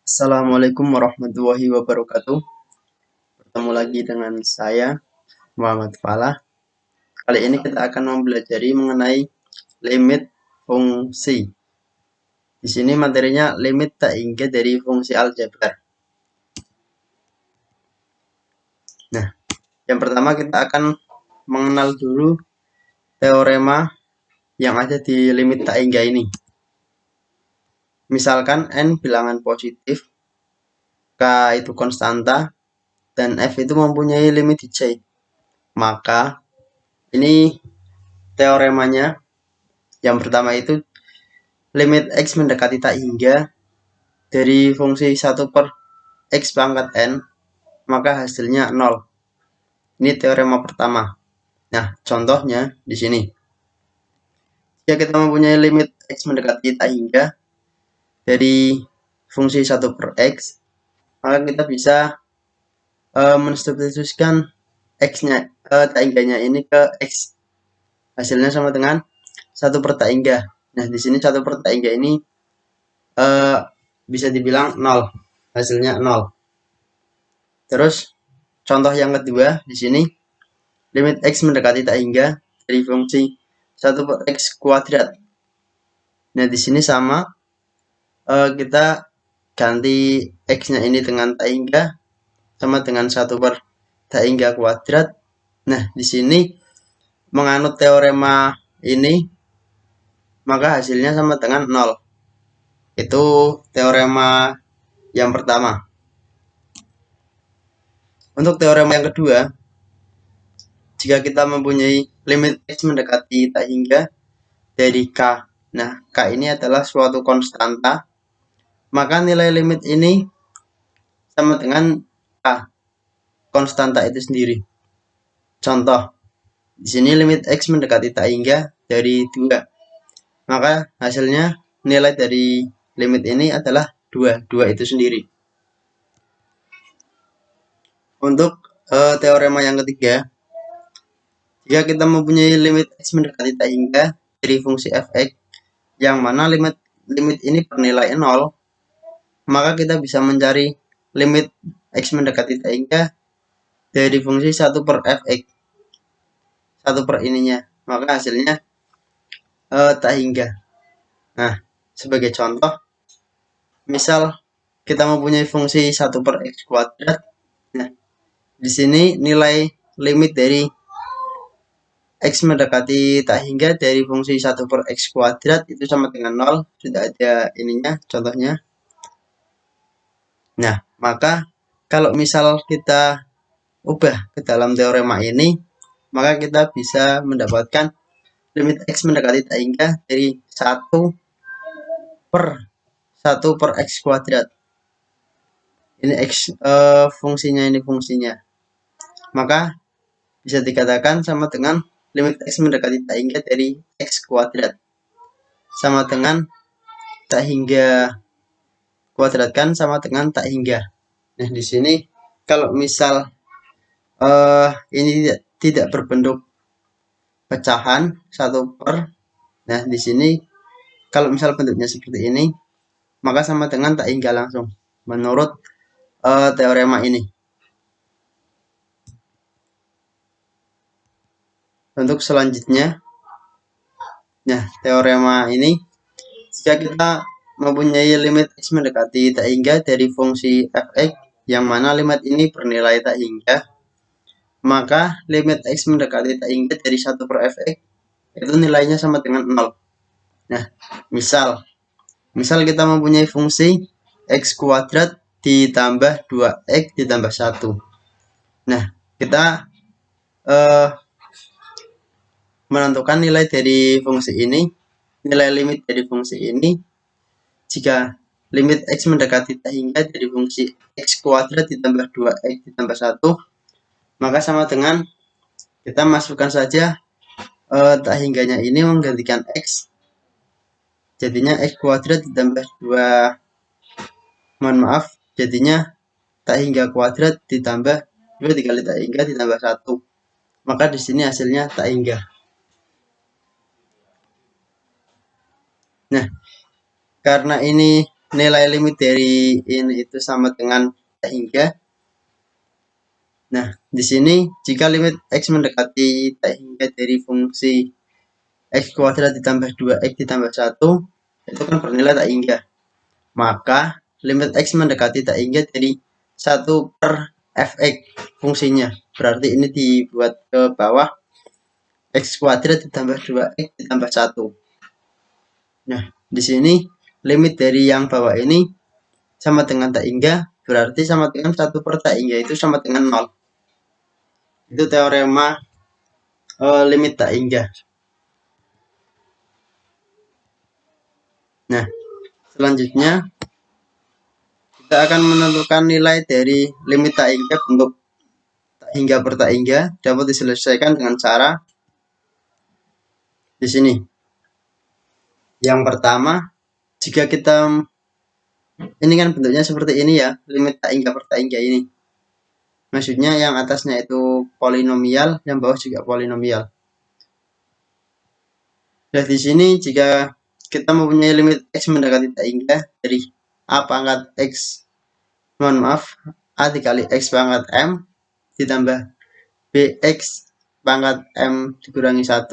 Assalamualaikum warahmatullahi wabarakatuh. Bertemu lagi dengan saya, Muhammad Falah. Kali ini kita akan mempelajari mengenai limit fungsi. Di sini materinya limit tak hingga dari fungsi aljabar. Nah, yang pertama kita akan mengenal dulu teorema yang ada di limit tak hingga ini. Misalkan n bilangan positif, k itu konstanta, dan f itu mempunyai limit di c. Maka ini teoremanya. Yang pertama itu limit x mendekati tak hingga dari fungsi 1 per x pangkat n, maka hasilnya 0. Ini teorema pertama. Nah, contohnya di sini. Jika kita mempunyai limit x mendekati tak hingga dari fungsi 1 per x, maka kita bisa mensubstitusikan x-nya tak hingganya ini ke x. Hasilnya sama dengan 1 per tak hingga. Nah, di sini 1 per tak hingga ini bisa dibilang 0. Hasilnya 0. Terus contoh yang kedua di sini limit x mendekati tak hingga dari fungsi 1 per x kuadrat. Nah, di sini sama kita ganti x-nya ini dengan tak hingga sama dengan 1 per tak hingga kuadrat. Nah, di sini menganut teorema ini maka hasilnya sama dengan 0. Itu teorema yang pertama. Untuk teorema yang kedua, jika kita mempunyai limit x mendekati tak hingga dari k. Nah, k ini adalah suatu konstanta, maka nilai limit ini sama dengan k, konstanta itu sendiri. Contoh, di sini limit x mendekati tak hingga dari 2. Maka hasilnya nilai dari limit ini adalah 2. 2 itu sendiri. Untuk teorema yang ketiga, jika kita mempunyai limit x mendekati tak hingga dari fungsi fx, yang mana limit ini bernilai 0, maka kita bisa mencari limit x mendekati tak hingga dari fungsi 1 per fx. 1 per ininya, maka hasilnya tak hingga. Nah, sebagai contoh, misal kita mempunyai fungsi 1 per x kuadrat. Nah, di sini nilai limit dari x mendekati tak hingga dari fungsi 1 per x kuadrat itu sama dengan 0. Sudah ada ininya, contohnya. Nah, maka kalau misal kita ubah ke dalam teorema ini, maka kita bisa mendapatkan limit x mendekati tak hingga dari 1 per x kuadrat. Ini x fungsinya, ini fungsinya. Maka bisa dikatakan sama dengan limit x mendekati tak hingga dari x kuadrat. Sama dengan tak hingga kuadratkan sama dengan tak hingga. Nah, di sini kalau misal ini tidak berbentuk pecahan 1 per. Nah, di sini kalau misal bentuknya seperti ini, maka sama dengan tak hingga langsung menurut teorema ini. Untuk selanjutnya, nah, teorema ini jika kita mempunyai limit x mendekati tak hingga dari fungsi fx, yang mana limit ini bernilai tak hingga, maka limit x mendekati tak hingga dari 1 per fx itu nilainya sama dengan 0. Nah, misal kita mempunyai fungsi x kuadrat ditambah 2x ditambah 1. Nah, kita menentukan nilai dari fungsi ini, nilai limit dari fungsi ini. Jika limit x mendekati tak hingga dari fungsi x kuadrat ditambah 2x ditambah 1, maka sama dengan kita masukkan saja tak hingganya ini menggantikan x, jadinya x kuadrat ditambah 2, jadinya tak hingga kuadrat ditambah 2 dikali tak hingga ditambah 1. Maka di sini hasilnya tak hingga. Nah, karena ini nilai limit dari ini itu sama dengan tak hingga. Nah, di sini jika limit x mendekati tak hingga dari fungsi x kuadrat ditambah 2x ditambah 1 itu kan bernilai tak hingga. Maka limit x mendekati tak hingga dari 1 per fx fungsinya. Berarti ini dibuat ke bawah x kuadrat ditambah 2x ditambah 1. Nah, di sini limit dari yang bawah ini sama dengan tak hingga, berarti sama dengan 1 per tak hingga itu sama dengan 0. Itu teorema limit tak hingga. Nah, selanjutnya kita akan menentukan nilai dari limit tak hingga bentuk tak hingga per tak hingga dapat diselesaikan dengan cara di sini. Yang pertama, jika kita ini kan bentuknya seperti ini ya, limit tak hingga per tak hingga ini. Maksudnya yang atasnya itu polinomial, yang bawah juga polinomial. Nah, di sini jika kita mempunyai limit x mendekati tak hingga dari a pangkat x, mohon maaf, a dikali x pangkat m ditambah bx pangkat m dikurangi 1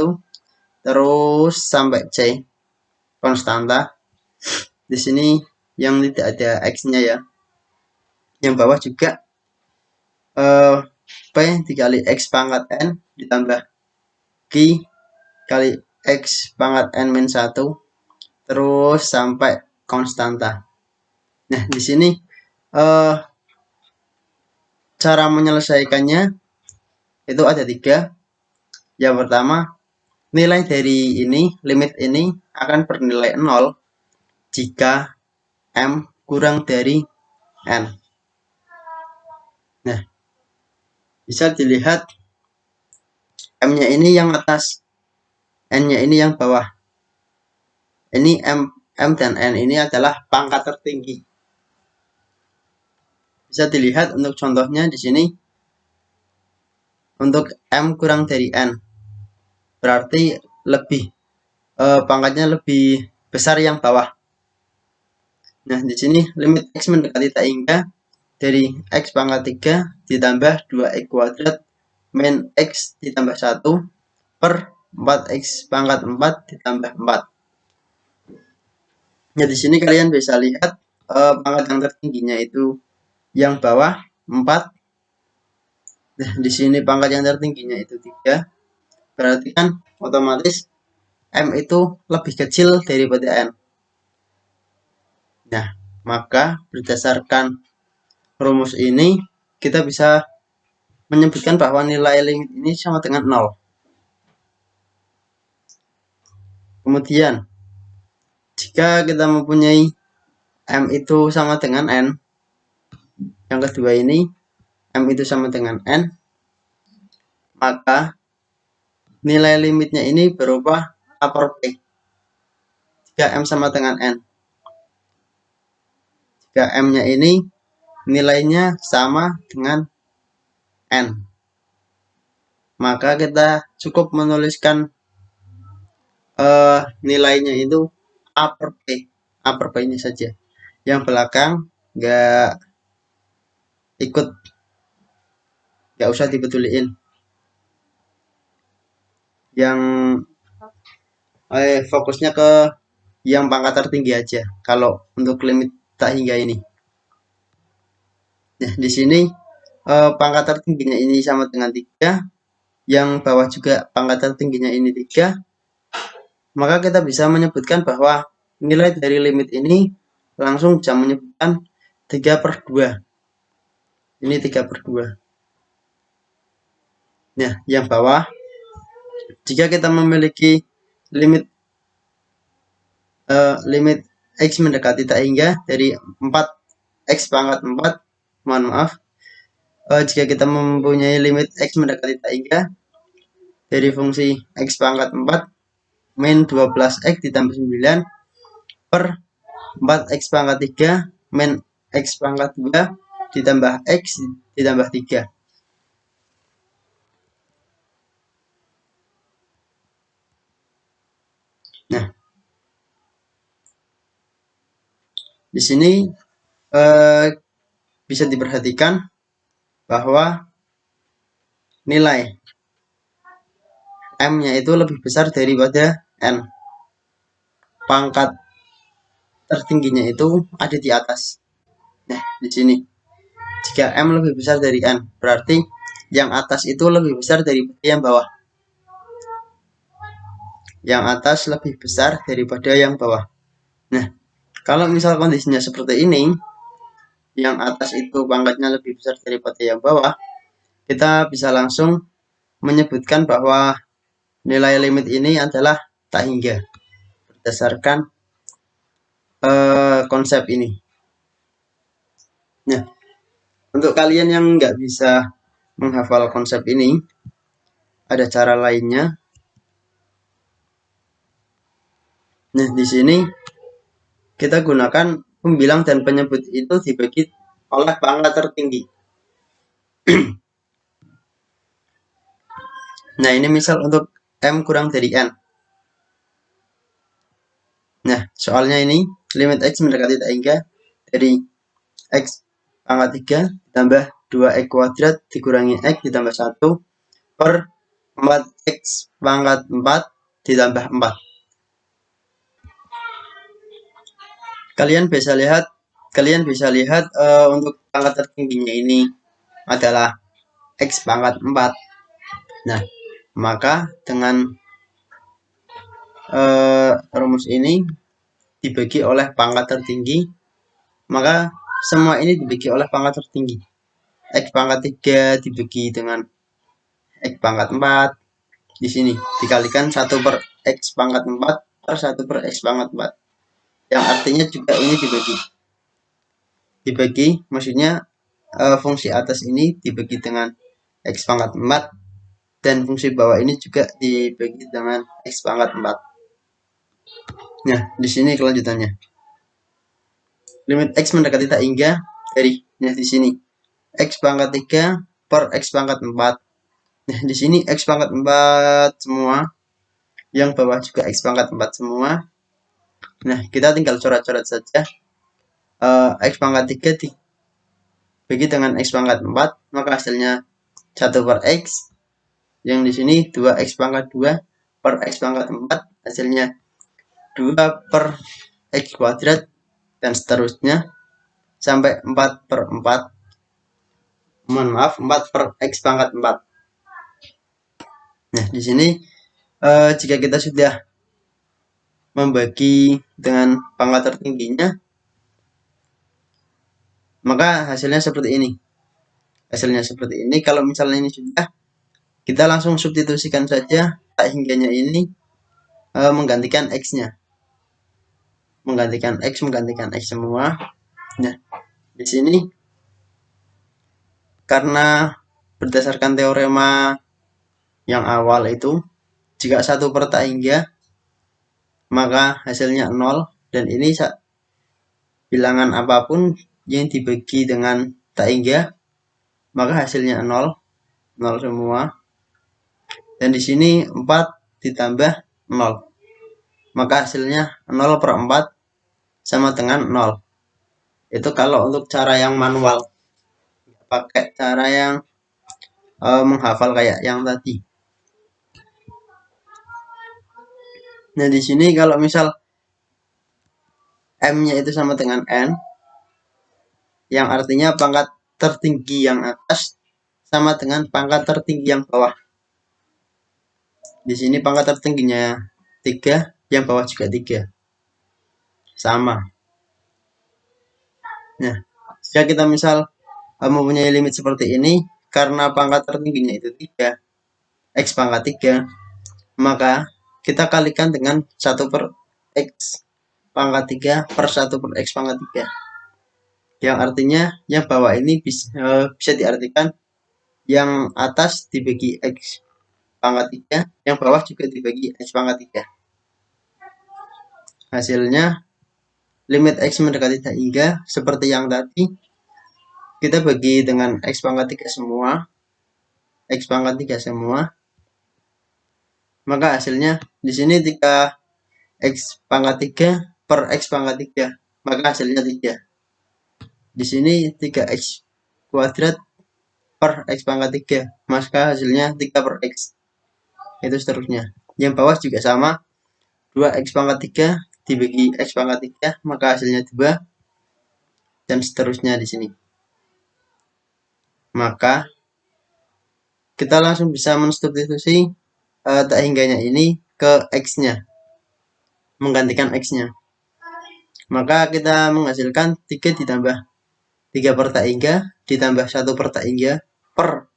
terus sampai c konstanta. Di sini yang tidak ada x-nya ya. Yang bawah juga p dikali x pangkat n ditambah q kali x pangkat n min 1 terus sampai konstanta. Nah, di sini cara menyelesaikannya itu ada 3. Yang pertama, nilai dari ini, limit ini akan bernilai 0 jika m kurang dari n. Nah, bisa dilihat m-nya ini yang atas, n-nya ini yang bawah. Ini m dan n ini adalah pangkat tertinggi. Bisa dilihat untuk contohnya di sini. Untuk m kurang dari n, berarti lebih pangkatnya lebih besar yang bawah. Nah, di sini limit x mendekati tak hingga dari x pangkat 3 ditambah 2x kuadrat min x ditambah 1 per 4x pangkat 4 ditambah 4. Nah, di sini kalian bisa lihat pangkat yang tertingginya itu yang bawah 4. Nah, di sini pangkat yang tertingginya itu 3. Berarti kan otomatis m itu lebih kecil daripada n. Nah, maka berdasarkan rumus ini kita bisa menyebutkan bahwa nilai limit ini sama dengan 0. Kemudian, jika kita mempunyai m itu sama dengan n, yang kedua ini m itu sama dengan n, maka nilai limitnya ini berupa a per p. Jika m sama dengan n, jika m-nya ini nilainya sama dengan n, maka kita cukup menuliskan nilainya itu a per p, a per p ini saja. Yang belakang nggak usah dipeduliin. Yang fokusnya ke yang pangkat tertinggi aja kalau untuk limit tak hingga ini. Nah, di sini pangkat tertingginya ini sama dengan 3, yang bawah juga pangkat tertingginya ini 3, maka kita bisa menyebutkan bahwa nilai dari limit ini langsung bisa menyebutkan 3 per 2. Ini 3 per 2. Nah, yang bawah, jika kita memiliki limit limit x mendekati tak hingga dari 4x pangkat 4, mohon maaf, jika kita mempunyai limit x mendekati tak hingga dari fungsi x pangkat 4 min 12x ditambah 9 per 4x pangkat 3 min x pangkat 2 ditambah x ditambah 3. Nah, Di sini bisa diperhatikan bahwa nilai M-nya itu lebih besar daripada N. Pangkat tertingginya itu ada di atas. Nah, di sini. Jika M lebih besar dari N, berarti yang atas itu lebih besar daripada yang bawah. Yang atas lebih besar daripada yang bawah. Nah, kalau misal kondisinya seperti ini, yang atas itu pangkatnya lebih besar daripada yang bawah, kita bisa langsung menyebutkan bahwa nilai limit ini adalah tak hingga berdasarkan konsep ini. Nah, untuk kalian yang nggak bisa menghafal konsep ini, ada cara lainnya. Nah, di sini kita gunakan pembilang dan penyebut itu dibagi oleh pangkat tertinggi. Nah, ini misal untuk M kurang dari N. Nah, soalnya ini limit X mendekati tak hingga dari X pangkat 3 ditambah 2X kuadrat dikurangi X ditambah 1 per 4X pangkat 4 ditambah 4. Kalian bisa lihat untuk pangkat tertingginya ini adalah X pangkat 4. Nah, maka dengan rumus ini dibagi oleh pangkat tertinggi, maka semua ini dibagi oleh pangkat tertinggi. X pangkat 3 dibagi dengan X pangkat 4. Di sini dikalikan 1 per X pangkat 4 per 1 per X pangkat 4. Yang artinya juga ini dibagi maksudnya fungsi atas ini dibagi dengan X pangkat 4 dan fungsi bawah ini juga dibagi dengan X pangkat 4. Nah, di sini kelanjutannya. Limit X mendekati tak hingga dari di sini X pangkat 3 per X pangkat 4. Nah, di sini X pangkat 4 semua. Yang bawah juga X pangkat 4 semua. Nah, kita tinggal coret-coret saja. X pangkat 3 dibagi dengan X pangkat 4, maka hasilnya 1 per X. Yang di sini 2X pangkat 2 per X pangkat 4, hasilnya 2 per X kuadrat, dan seterusnya sampai 4 per 4. Mohon maaf, 4 per X pangkat 4. Nah, di sini jika kita sudah membagi dengan pangkat tertingginya, maka hasilnya seperti ini. Kalau misalnya ini sudah, kita langsung substitusikan saja tak hingganya ini menggantikan X-nya. Menggantikan X semua. Nah, di sini karena berdasarkan teorema yang awal itu, jika 1 per tak hingga, maka hasilnya 0, dan ini bilangan apapun yang dibagi dengan tak hingga, maka hasilnya 0 semua. Dan di sini 4 ditambah 0, maka hasilnya 0 per 4 sama dengan 0. Itu kalau untuk cara yang manual, pakai cara yang menghafal kayak yang tadi. Nah, di sini kalau misal M-nya itu sama dengan N, yang artinya pangkat tertinggi yang atas sama dengan pangkat tertinggi yang bawah. Di sini pangkat tertingginya 3, yang bawah juga 3. Sama. Nah, jika kita misal mempunyai limit seperti ini, karena pangkat tertingginya itu 3, X pangkat 3, maka kita kalikan dengan 1 per X pangkat 3 per 1 per X pangkat 3. Yang artinya yang bawah ini bisa diartikan yang atas dibagi X pangkat 3, yang bawah juga dibagi X pangkat 3. Hasilnya limit X mendekati tak hingga seperti yang tadi, kita bagi dengan X pangkat 3 semua, X pangkat 3 semua, maka hasilnya di sini 3X pangkat 3 per X pangkat 3, maka hasilnya 3. Di sini 3x kuadrat per x pangkat 3, maka hasilnya 3 per x. Itu seterusnya. Yang bawah juga sama, 2x pangkat 3 dibagi x pangkat 3, maka hasilnya 2, dan seterusnya di sini. Maka kita langsung bisa mensubstitusi tak hingganya ini ke x-nya, menggantikan x-nya. Maka kita menghasilkan 3 ditambah 3 per tak hingga ditambah 1 per tak hingga per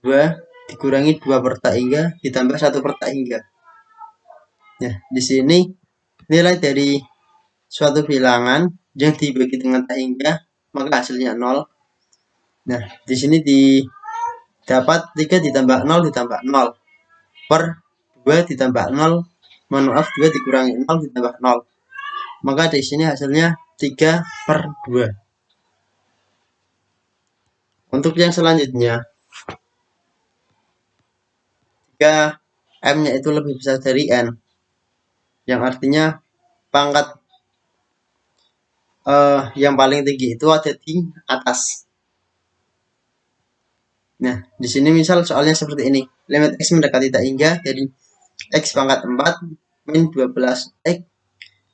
2 dikurangi 2 per tak hingga ditambah 1 per tak hingga. Nah, di sini nilai dari suatu bilangan yang dibagi dengan tak hingga, maka hasilnya 0. Nah, di sini didapat 3 ditambah 0 ditambah 0 per 2 ditambah 0, maaf 2 dikurangi 0 ditambah 0. Maka di sini hasilnya 3 per 2. Untuk yang selanjutnya, jika M-nya itu lebih besar dari N, yang artinya pangkat yang paling tinggi itu ada di atas. Nah, di sini misal soalnya seperti ini. Limit X mendekati tak hingga dari X pangkat 4 min 12X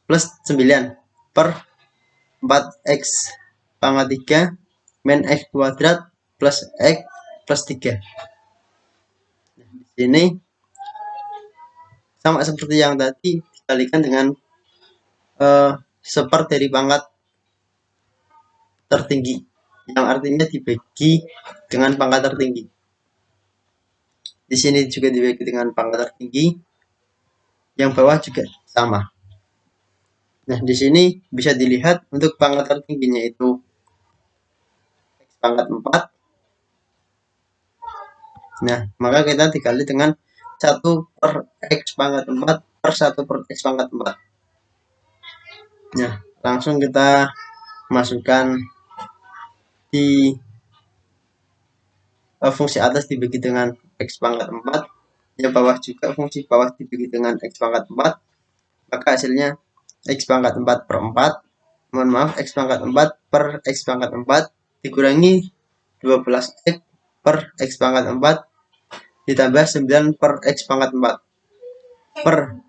plus 9 per 4X pangkat 3 min X kuadrat plus X plus 3. Nah, di sini sama seperti yang tadi, dikalikan dengan seper dari pangkat tertinggi, yang artinya dibagi dengan pangkat tertinggi. Di sini juga dibagi dengan pangkat tertinggi, yang bawah juga sama. Nah, di sini bisa dilihat untuk pangkat tertingginya itu X pangkat 4. Nah, maka kita dikali dengan 1 per X pangkat 4 per 1 per X pangkat 4. Nah, langsung kita masukkan di fungsi atas dibagi dengan X pangkat 4, yang bawah juga fungsi bawah dibagi dengan X pangkat 4, maka hasilnya X pangkat 4 per 4, mohon maaf, X pangkat 4 per X pangkat 4 dikurangi 12X per X pangkat 4 ditambah 9 per X pangkat 4 per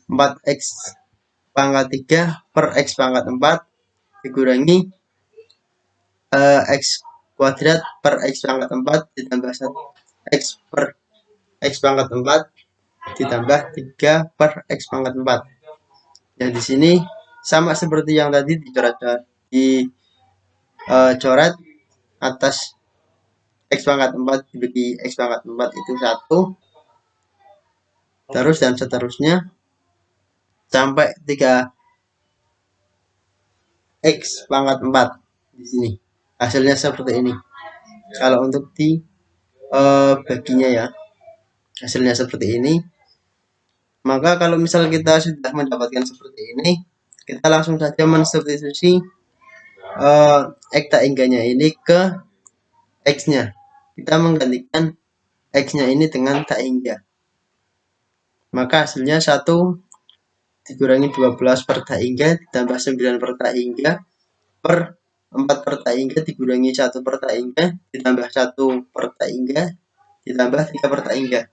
4X pangkat 3 per X pangkat 4 dikurangi X kuadrat per X pangkat 4 ditambah 1 X per X pangkat 4 ditambah 3 per X pangkat 4. Ya, di sini sama seperti yang tadi dicoret atas X pangkat 4 dibagi X pangkat 4 itu 1, terus dan seterusnya sampai 3X pangkat 4 di sini. Hasilnya seperti ini. Kalau untuk di baginya ya, hasilnya seperti ini. Maka kalau misal kita sudah mendapatkan seperti ini, kita langsung saja mensubstitusi X tak hingganya ini ke X-nya. Kita menggantikan X-nya ini dengan tak hingga. Maka hasilnya 1 dikurangi 12 per tak hingga ditambah 9 per tak hingga per 4 per tak hingga dikurangi 1 per tak hingga ditambah 1 per tak hingga ditambah 3 per tak hingga.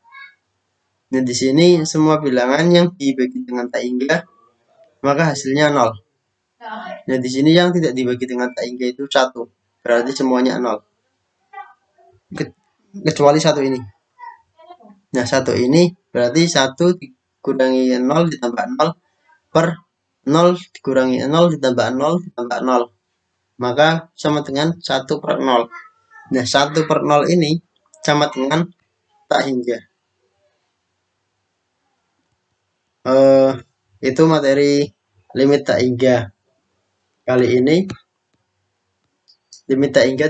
Nah, di sini semua bilangan yang dibagi dengan tak hingga, maka hasilnya 0. Nah, di sini yang tidak dibagi dengan tak hingga itu 1, berarti semuanya 0. Kecuali 1 ini. Nah, 1 ini berarti 1 dikurangi 0 ditambah 0 per 0 dikurangi 0 ditambah 0 ditambah 0. Maka sama dengan 1 per 0. Nah, 1 per 0 ini sama dengan tak hingga. Itu materi limit tak hingga kali ini. Limit tak hingga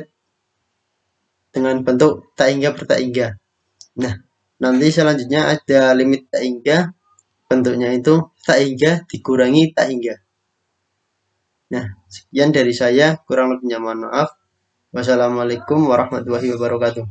dengan bentuk tak hingga per tak hingga. Nah, nanti selanjutnya ada limit tak hingga, bentuknya itu tak hingga dikurangi tak hingga. Nah, sekian dari saya, kurang lebihnya mohon maaf. Wassalamualaikum warahmatullahi wabarakatuh.